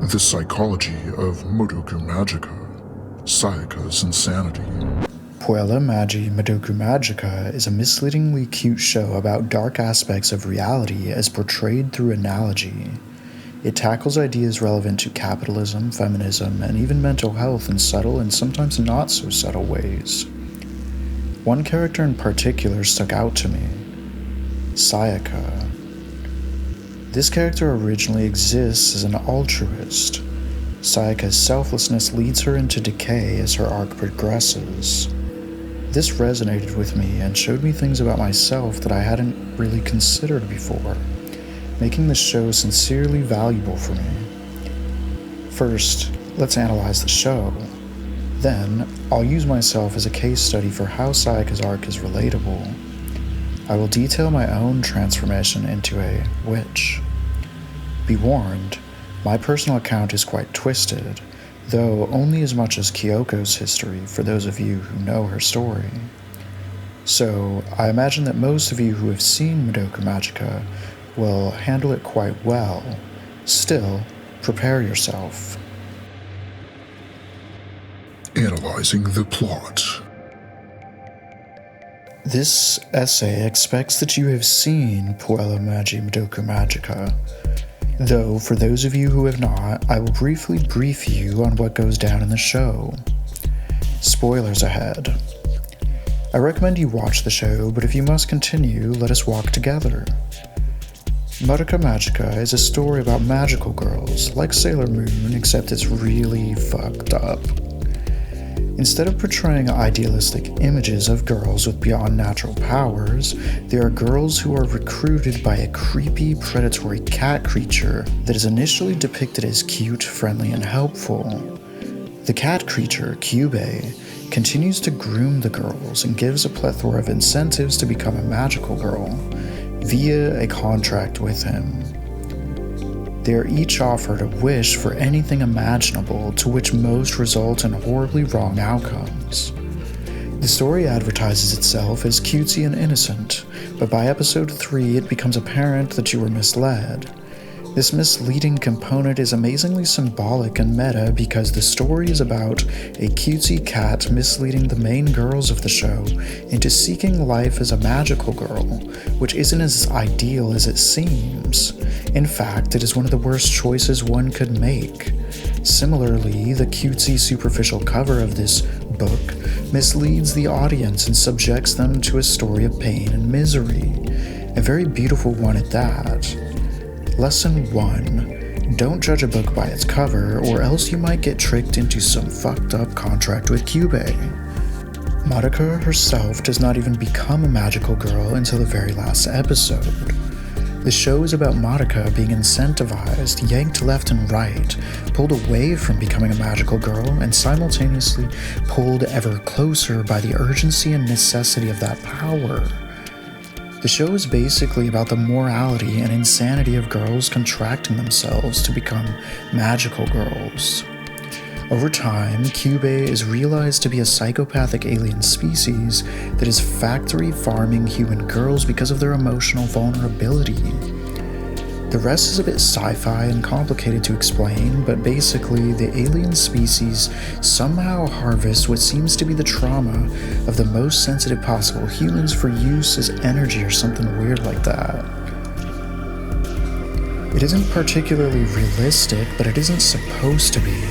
The psychology of Madoka Magica, Sayaka's insanity. Madoka Magica is a misleadingly cute show about dark aspects of reality as portrayed through analogy. It tackles ideas relevant to capitalism, feminism, and even mental health in subtle and sometimes not so subtle ways. One character in particular stuck out to me: Sayaka. This character originally exists as an altruist. Sayaka's selflessness leads her into decay as her arc progresses. This resonated with me and showed me things about myself that I hadn't really considered before, making the show sincerely valuable for me. First, let's analyze the show. Then, I'll use myself as a case study for how Sayaka's arc is relatable. I will detail my own transformation into a witch. Be warned, my personal account is quite twisted, though only as much as Kyoko's history for those of you who know her story. So, I imagine that most of you who have seen Madoka Magica will handle it quite well. Still, prepare yourself. Analyzing the plot. This essay expects that you have seen Madoka Magica. Though, for those of you who have not, I will briefly brief you on what goes down in the show. Spoilers ahead. I recommend you watch the show, but if you must continue, let us walk together. Madoka Magica is a story about magical girls, like Sailor Moon, except it's really fucked up. Instead of portraying idealistic images of girls with beyond natural powers, they are girls who are recruited by a creepy, predatory cat creature that is initially depicted as cute, friendly, and helpful. The cat creature, Kyousuke, continues to groom the girls and gives a plethora of incentives to become a magical girl, via a contract with him. They are each offered a wish for anything imaginable, to which most result in horribly wrong outcomes. The story advertises itself as cutesy and innocent, but by episode 3 it becomes apparent that you were misled. This misleading component is amazingly symbolic and meta because the story is about a cutesy cat misleading the main girls of the show into seeking life as a magical girl, which isn't as ideal as it seems. In fact, it is one of the worst choices one could make. Similarly, the cutesy superficial cover of this book misleads the audience and subjects them to a story of pain and misery, a very beautiful one at that. Lesson 1. Don't judge a book by its cover, or else you might get tricked into some fucked up contract with Kyousuke. Madoka herself does not even become a magical girl until the very last episode. The show is about Madoka being incentivized, yanked left and right, pulled away from becoming a magical girl, and simultaneously pulled ever closer by the urgency and necessity of that power. The show is basically about the morality and insanity of girls contracting themselves to become magical girls. Over time, Kyousuke is realized to be a psychopathic alien species that is factory farming human girls because of their emotional vulnerability. The rest is a bit sci-fi and complicated to explain, but basically the alien species somehow harvests what seems to be the trauma of the most sensitive possible humans for use as energy or something weird like that. It isn't particularly realistic, but it isn't supposed to be.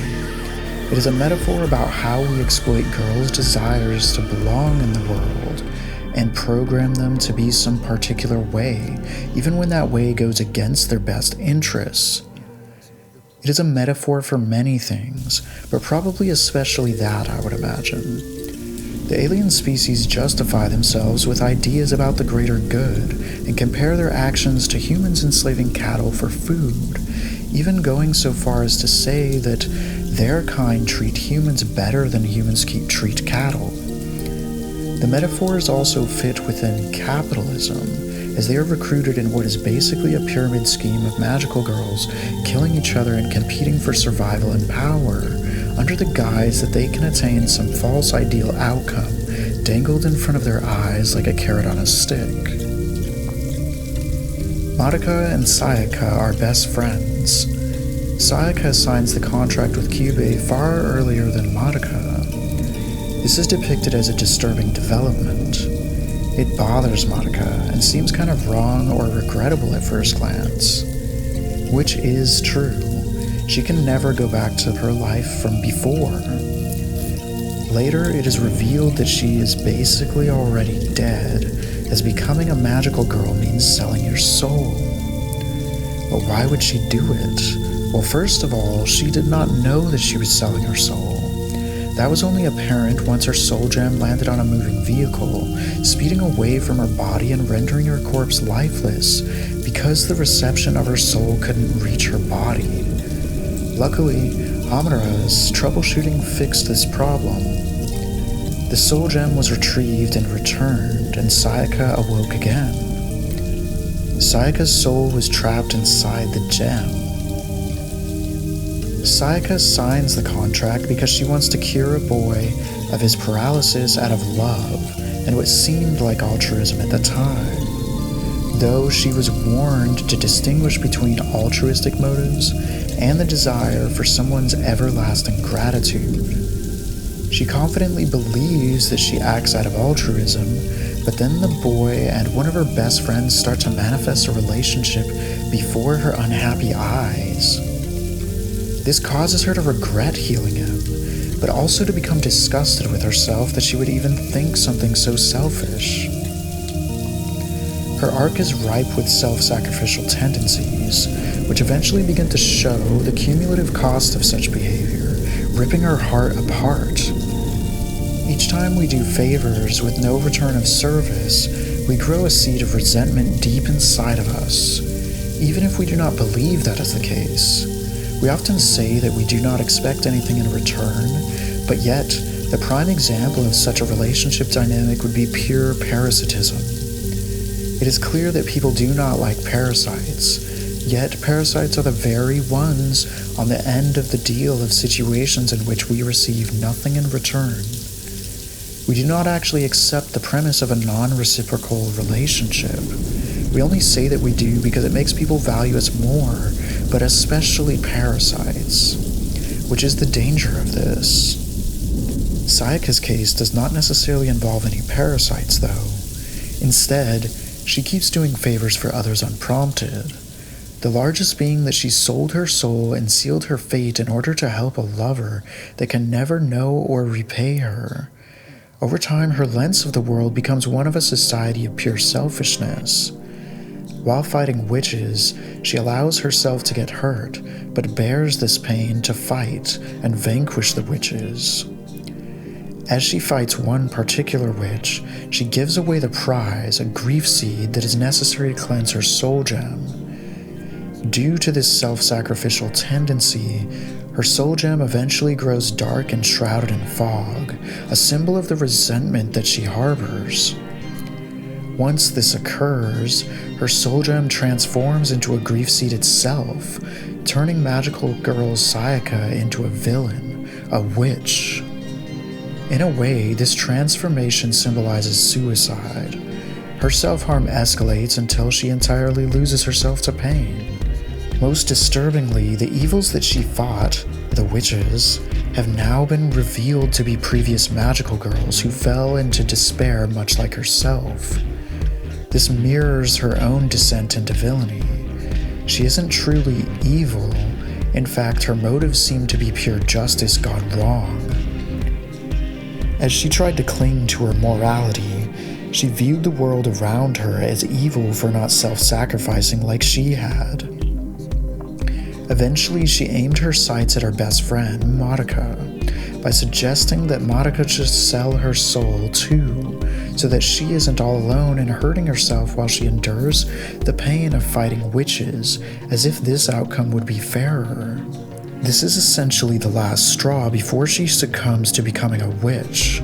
It is a metaphor about how we exploit girls' desires to belong in the world and program them to be some particular way, even when that way goes against their best interests. It is a metaphor for many things, but probably especially that, I would imagine. The alien species justify themselves with ideas about the greater good and compare their actions to humans enslaving cattle for food, even going so far as to say that their kind treat humans better than humans treat cattle. The metaphors also fit within capitalism, as they are recruited in what is basically a pyramid scheme of magical girls killing each other and competing for survival and power, under the guise that they can attain some false ideal outcome dangled in front of their eyes like a carrot on a stick. Madoka and Sayaka are best friends. Sayaka signs the contract with Kyousuke far earlier than Madoka. This is depicted as a disturbing development. It bothers Madoka and seems kind of wrong or regrettable at first glance. Which is true. She can never go back to her life from before. Later, it is revealed that she is basically already dead, as becoming a magical girl means selling your soul. But why would she do it? Well, first of all, she did not know that she was selling her soul. That was only apparent once her soul gem landed on a moving vehicle, speeding away from her body and rendering her corpse lifeless because the reception of her soul couldn't reach her body. Luckily, Hamura's troubleshooting fixed this problem. The soul gem was retrieved and returned, and Sayaka awoke again. Sayaka's soul was trapped inside the gem. Sayaka signs the contract because she wants to cure a boy of his paralysis out of love and what seemed like altruism at the time. Though she was warned to distinguish between altruistic motives and the desire for someone's everlasting gratitude. She confidently believes that she acts out of altruism, but then the boy and one of her best friends start to manifest a relationship before her unhappy eyes. This causes her to regret healing him, but also to become disgusted with herself that she would even think something so selfish. Her arc is ripe with self-sacrificial tendencies, which eventually begin to show the cumulative cost of such behavior, ripping her heart apart. Each time we do favors with no return of service, we grow a seed of resentment deep inside of us, even if we do not believe that is the case. We often say that we do not expect anything in return, but yet, the prime example of such a relationship dynamic would be pure parasitism. It is clear that people do not like parasites, yet parasites are the very ones on the end of the deal of situations in which we receive nothing in return. We do not actually accept the premise of a non-reciprocal relationship. We only say that we do because it makes people value us more, but especially parasites, which is the danger of this. Sayaka's case does not necessarily involve any parasites, though. Instead, she keeps doing favors for others unprompted, the largest being that she sold her soul and sealed her fate in order to help a lover that can never know or repay her. Over time, her lens of the world becomes one of a society of pure selfishness. While fighting witches, she allows herself to get hurt, but bears this pain to fight and vanquish the witches. As she fights one particular witch, she gives away the prize, a grief seed that is necessary to cleanse her soul gem. Due to this self-sacrificial tendency, her soul gem eventually grows dark and shrouded in fog, a symbol of the resentment that she harbors. Once this occurs, her soul gem transforms into a grief seed itself, turning magical girl Sayaka into a villain, a witch. In a way, this transformation symbolizes suicide. Her self-harm escalates until she entirely loses herself to pain. Most disturbingly, the evils that she fought, the witches, have now been revealed to be previous magical girls who fell into despair much like herself. This mirrors her own descent into villainy. She isn't truly evil. In fact, her motives seem to be pure justice gone wrong. As she tried to cling to her morality, she viewed the world around her as evil for not self-sacrificing like she had. Eventually, she aimed her sights at her best friend, Madoka, by suggesting that Madoka should sell her soul too, so that she isn't all alone and hurting herself while she endures the pain of fighting witches, as if this outcome would be fairer. This is essentially the last straw before she succumbs to becoming a witch.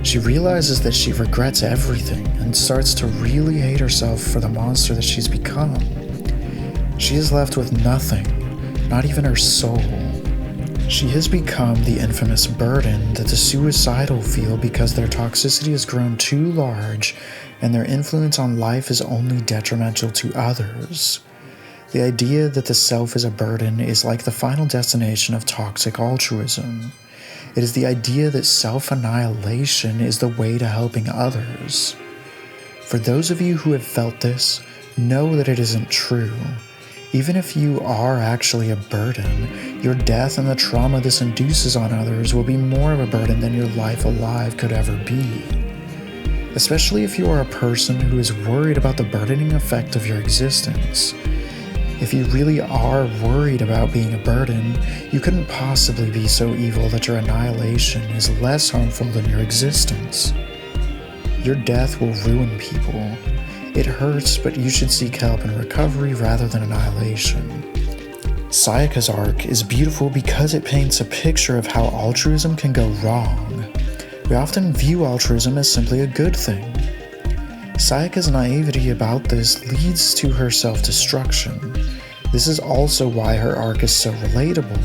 She realizes that she regrets everything and starts to really hate herself for the monster that she's become. She is left with nothing, not even her soul. She has become the infamous burden that the suicidal feel because their toxicity has grown too large and their influence on life is only detrimental to others. The idea that the self is a burden is like the final destination of toxic altruism. It is the idea that self-annihilation is the way to helping others. For those of you who have felt this, know that it isn't true. Even if you are actually a burden, your death and the trauma this induces on others will be more of a burden than your life alive could ever be. Especially if you are a person who is worried about the burdening effect of your existence. If you really are worried about being a burden, you couldn't possibly be so evil that your annihilation is less harmful than your existence. Your death will ruin people. It hurts, but you should seek help and recovery rather than annihilation. Sayaka's arc is beautiful because it paints a picture of how altruism can go wrong. We often view altruism as simply a good thing. Sayaka's naivety about this leads to her self-destruction. This is also why her arc is so relatable.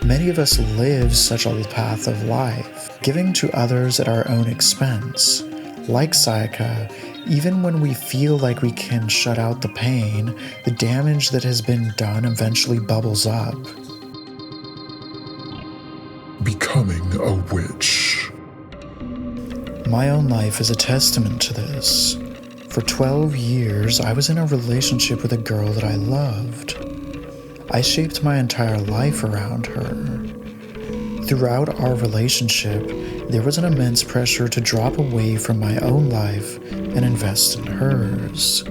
Many of us live such a path of life, giving to others at our own expense. Like Sayaka, even when we feel like we can shut out the pain, the damage that has been done eventually bubbles up. Becoming a witch. My own life is a testament to this. For 12 years, I was in a relationship with a girl that I loved. I shaped my entire life around her. Throughout our relationship, there was an immense pressure to drop away from my own life and invest in hers.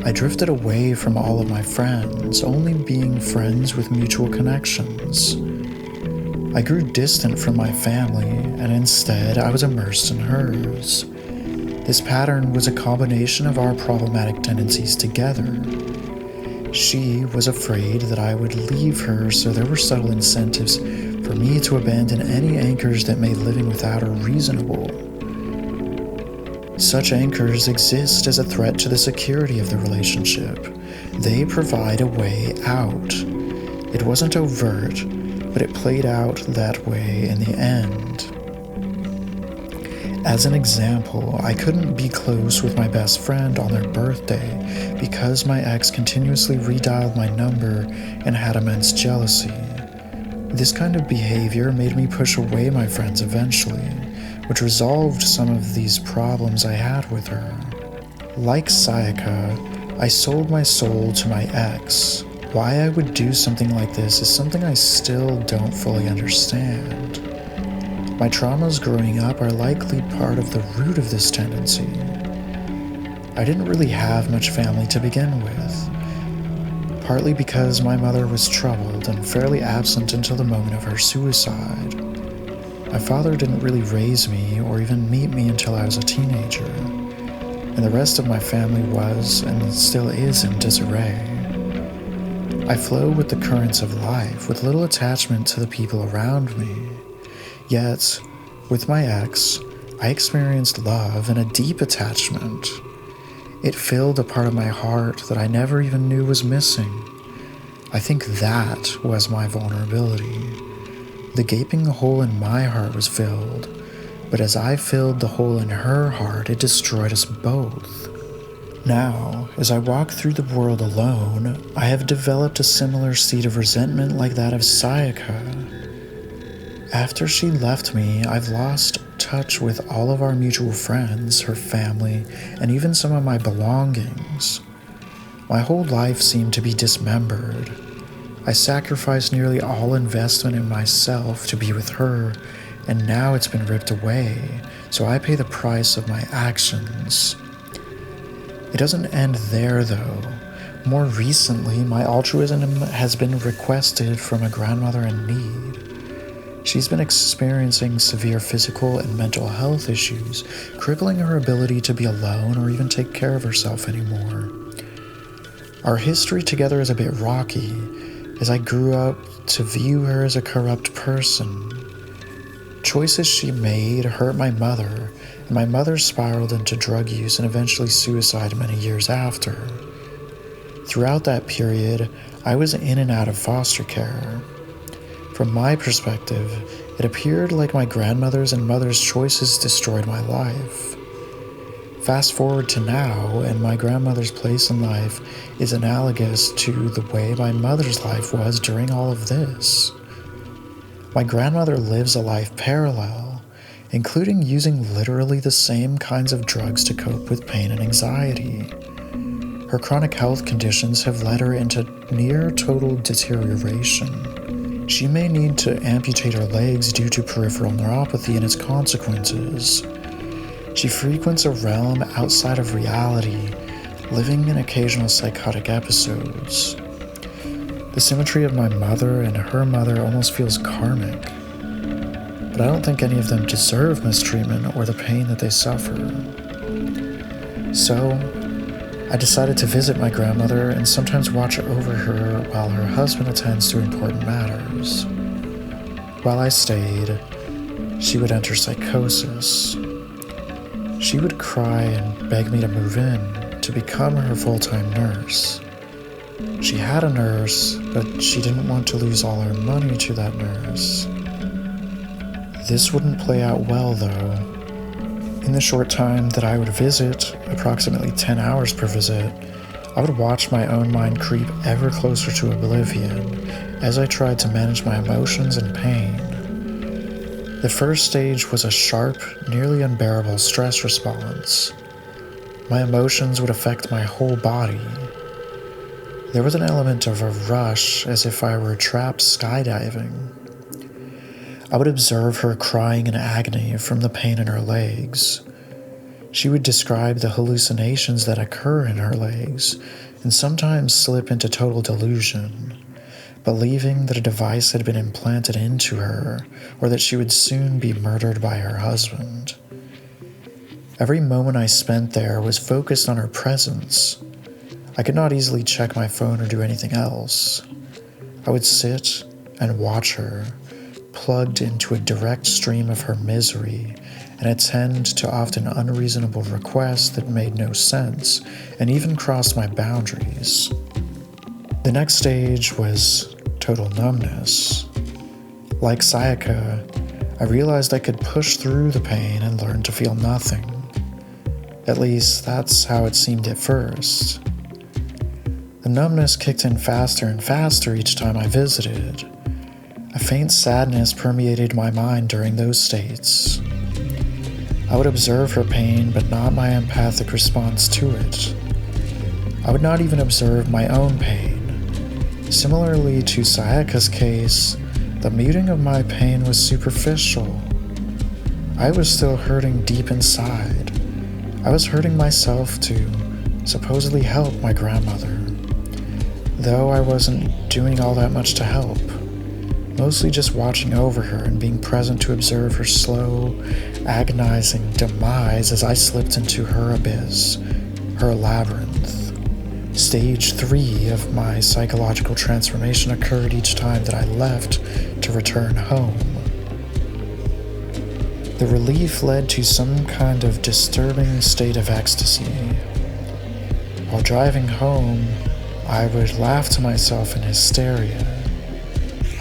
I drifted away from all of my friends, only being friends with mutual connections. I grew distant from my family, and instead I was immersed in hers. This pattern was a combination of our problematic tendencies together. She was afraid that I would leave her, so there were subtle incentives for me to abandon any anchors that made living without her reasonable. Such anchors exist as a threat to the security of the relationship. They provide a way out. It wasn't overt, but it played out that way in the end. As an example, I couldn't be close with my best friend on their birthday because my ex continuously redialed my number and had immense jealousy. This kind of behavior made me push away my friends eventually, which resolved some of these problems I had with her. Like Sayaka, I sold my soul to my ex. Why I would do something like this is something I still don't fully understand. My traumas growing up are likely part of the root of this tendency. I didn't really have much family to begin with, partly because my mother was troubled and fairly absent until the moment of her suicide. My father didn't really raise me or even meet me until I was a teenager, and the rest of my family was and still is in disarray. I flow with the currents of life with little attachment to the people around me. Yet, with my ex, I experienced love and a deep attachment. It filled a part of my heart that I never even knew was missing. I think that was my vulnerability. The gaping hole in my heart was filled, but as I filled the hole in her heart, it destroyed us both. Now, as I walk through the world alone, I have developed a similar seed of resentment like that of Sayaka. After she left me, I've lost touch with all of our mutual friends, her family, and even some of my belongings. My whole life seemed to be dismembered. I sacrificed nearly all investment in myself to be with her, and now it's been ripped away, so I pay the price of my actions. It doesn't end there, though. More recently, my altruism has been requested from a grandmother in need. She's been experiencing severe physical and mental health issues, crippling her ability to be alone or even take care of herself anymore. Our history together is a bit rocky, as I grew up to view her as a corrupt person. Choices she made hurt my mother, and my mother spiraled into drug use and eventually suicide many years after. Throughout that period, I was in and out of foster care. From my perspective, it appeared like my grandmother's and mother's choices destroyed my life. Fast forward to now, and my grandmother's place in life is analogous to the way my mother's life was during all of this. My grandmother lives a life parallel, including using literally the same kinds of drugs to cope with pain and anxiety. Her chronic health conditions have led her into near total deterioration. She may need to amputate her legs due to peripheral neuropathy and its consequences. She frequents a realm outside of reality, living in occasional psychotic episodes. The symmetry of my mother and her mother almost feels karmic, but I don't think any of them deserve mistreatment or the pain that they suffer. So, I decided to visit my grandmother and sometimes watch over her while her husband attends to important matters. While I stayed, she would enter psychosis. She would cry and beg me to move in, to become her full-time nurse. She had a nurse, but she didn't want to lose all her money to that nurse. This wouldn't play out well, though. In the short time that I would visit, approximately 10 hours per visit, I would watch my own mind creep ever closer to oblivion as I tried to manage my emotions and pain. The first stage was a sharp, nearly unbearable stress response. My emotions would affect my whole body. There was an element of a rush, as if I were trapped skydiving. I would observe her crying in agony from the pain in her legs. She would describe the hallucinations that occur in her legs, and sometimes slip into total delusion, believing that a device had been implanted into her, or that she would soon be murdered by her husband. Every moment I spent there was focused on her presence. I could not easily check my phone or do anything else. I would sit and watch her, plugged into a direct stream of her misery, and attend to often unreasonable requests that made no sense and even crossed my boundaries. The next stage was total numbness. Like Sayaka, I realized I could push through the pain and learn to feel nothing. At least, that's how it seemed at first. The numbness kicked in faster and faster each time I visited. A faint sadness permeated my mind during those states. I would observe her pain, but not my empathic response to it. I would not even observe my own pain. Similarly to Sayaka's case, the muting of my pain was superficial. I was still hurting deep inside. I was hurting myself to supposedly help my grandmother, though I wasn't doing all that much to help. Mostly just watching over her and being present to observe her slow, agonizing demise as I slipped into her abyss, her labyrinth. Stage 3 of my psychological transformation occurred each time that I left to return home. The relief led to some kind of disturbing state of ecstasy. While driving home, I would laugh to myself in hysteria.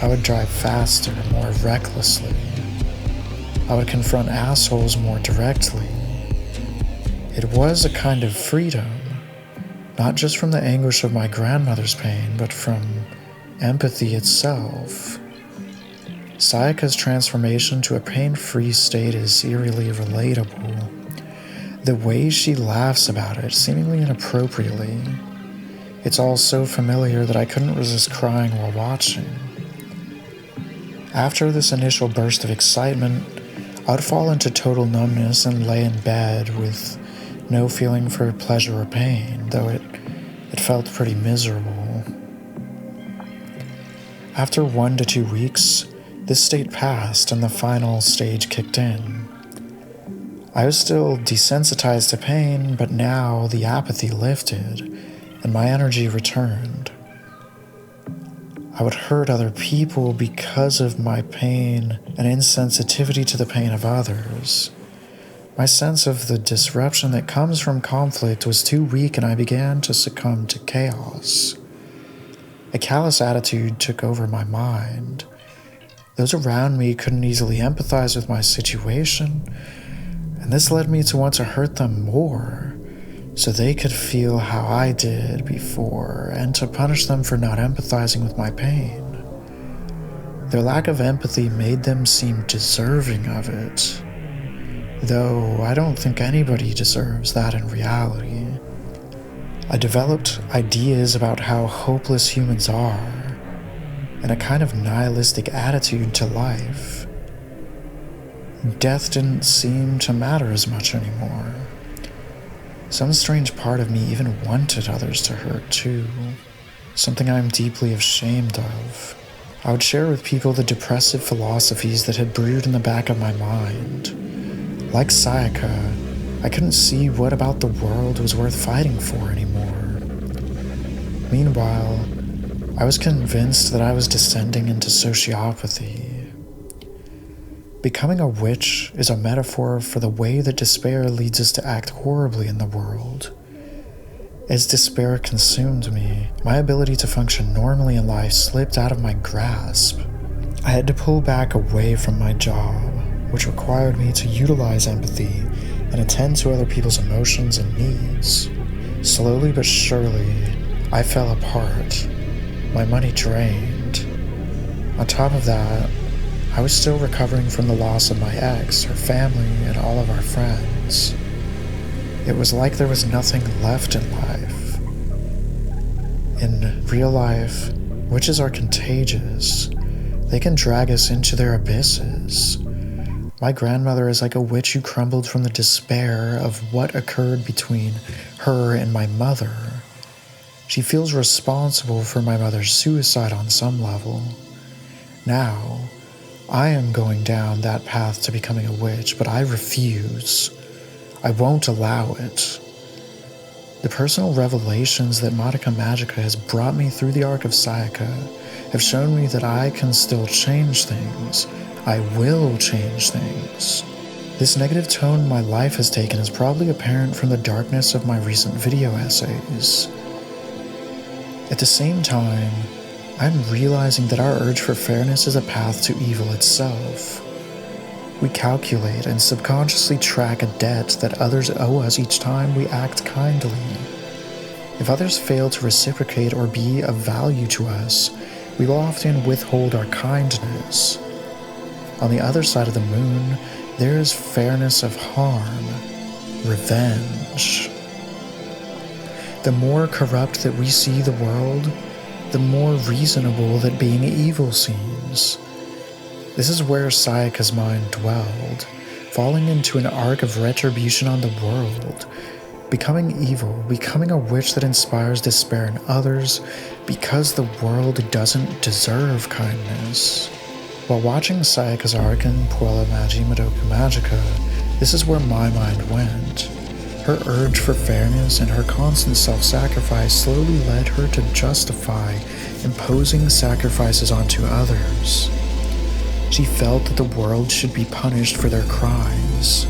I would drive faster, more recklessly. I would confront assholes more directly. It was a kind of freedom, not just from the anguish of my grandmother's pain, but from empathy itself. Sayaka's transformation to a pain-free state is eerily relatable. The way she laughs about it, seemingly inappropriately. It's all so familiar that I couldn't resist crying while watching. After this initial burst of excitement, I would fall into total numbness and lay in bed with no feeling for pleasure or pain, though it felt pretty miserable. After 1 to 2 weeks, this state passed and the final stage kicked in. I was still desensitized to pain, but now the apathy lifted and my energy returned. I would hurt other people because of my pain and insensitivity to the pain of others. My sense of the disruption that comes from conflict was too weak, and I began to succumb to chaos. A callous attitude took over my mind. Those around me couldn't easily empathize with my situation, And this led me to want to hurt them more, so they could feel how I did before, and to punish them for not empathizing with my pain. Their lack of empathy made them seem deserving of it, though I don't think anybody deserves that in reality. I developed ideas about how hopeless humans are, and a kind of nihilistic attitude to life. Death didn't seem to matter as much anymore. Some strange part of me even wanted others to hurt too, something I'm deeply ashamed of. I would share with people the depressive philosophies that had brewed in the back of my mind. Like Sayaka, I couldn't see what about the world was worth fighting for anymore. Meanwhile, I was convinced that I was descending into sociopathy. Becoming a witch is a metaphor for the way that despair leads us to act horribly in the world. As despair consumed me, my ability to function normally in life slipped out of my grasp. I had to pull back away from my job, which required me to utilize empathy and attend to other people's emotions and needs. Slowly but surely, I fell apart. My money drained. On top of that, I was still recovering from the loss of my ex, her family, and all of our friends. It was like there was nothing left in life. In real life, witches are contagious. They can drag us into their abysses. My grandmother is like a witch who crumbled from the despair of what occurred between her and my mother. She feels responsible for my mother's suicide on some level. Now, I am going down that path to becoming a witch, but I refuse. I won't allow it. The personal revelations that Madoka Magica has brought me through the arc of Sayaka have shown me that I can still change things. I will change things. This negative tone my life has taken is probably apparent from the darkness of my recent video essays. At the same time, I'm realizing that our urge for fairness is a path to evil itself. We calculate and subconsciously track a debt that others owe us each time we act kindly. If others fail to reciprocate or be of value to us, we will often withhold our kindness. On the other side of the moon, there is fairness of harm, revenge. The more corrupt that we see the world, the more reasonable that being evil seems. This is where Sayaka's mind dwelled, falling into an arc of retribution on the world, becoming evil, becoming a witch that inspires despair in others because the world doesn't deserve kindness. While watching Sayaka's arc in Puella Magi Madoka Magica, this is where my mind went. Her urge for fairness and her constant self-sacrifice slowly led her to justify imposing sacrifices onto others. She felt that the world should be punished for their crimes.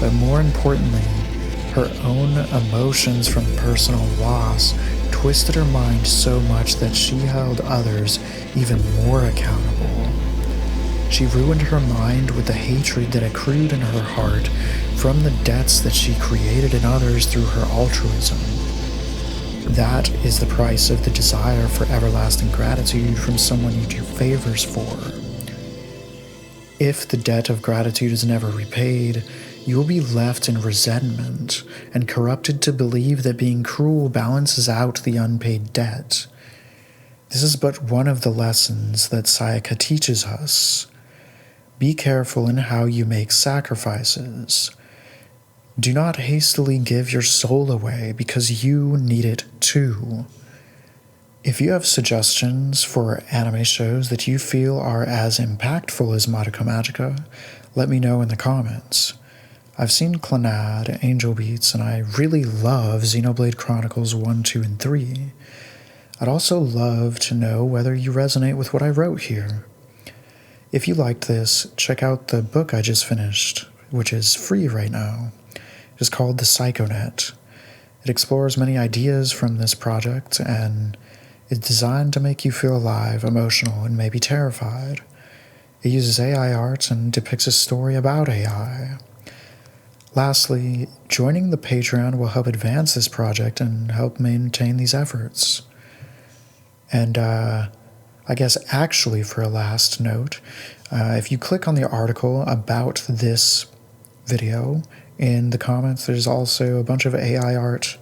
But more importantly, her own emotions from personal loss twisted her mind so much that she held others even more accountable. She ruined her mind with the hatred that accrued in her heart from the debts that she created in others through her altruism. That is the price of the desire for everlasting gratitude from someone you do favors for. If the debt of gratitude is never repaid, you will be left in resentment and corrupted to believe that being cruel balances out the unpaid debt. This is but one of the lessons that Sayaka teaches us. Be careful in how you make sacrifices. Do not hastily give your soul away because you need it too. If you have suggestions for anime shows that you feel are as impactful as Madoka Magica, let me know in the comments. I've seen Clannad, Angel Beats, and I really love Xenoblade Chronicles 1, 2, and 3. I'd also love to know whether you resonate with what I wrote here. If you liked this, check out the book I just finished, which is free right now. It's called The Psychonet. It explores many ideas from this project, and it's designed to make you feel alive, emotional, and maybe terrified. It uses AI art and depicts a story about AI. Lastly, joining the Patreon will help advance this project and help maintain these efforts. And I guess actually for a last note, if you click on the article about this video in the comments, there's also a bunch of AI art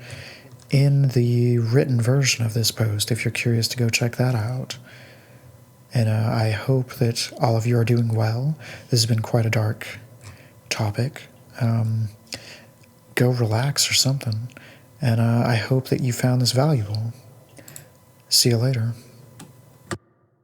in the written version of this post if you're curious to go check that out. And I hope that all of you are doing well. This has been quite a dark topic. Go relax or something. And I hope that you found this valuable. See you later.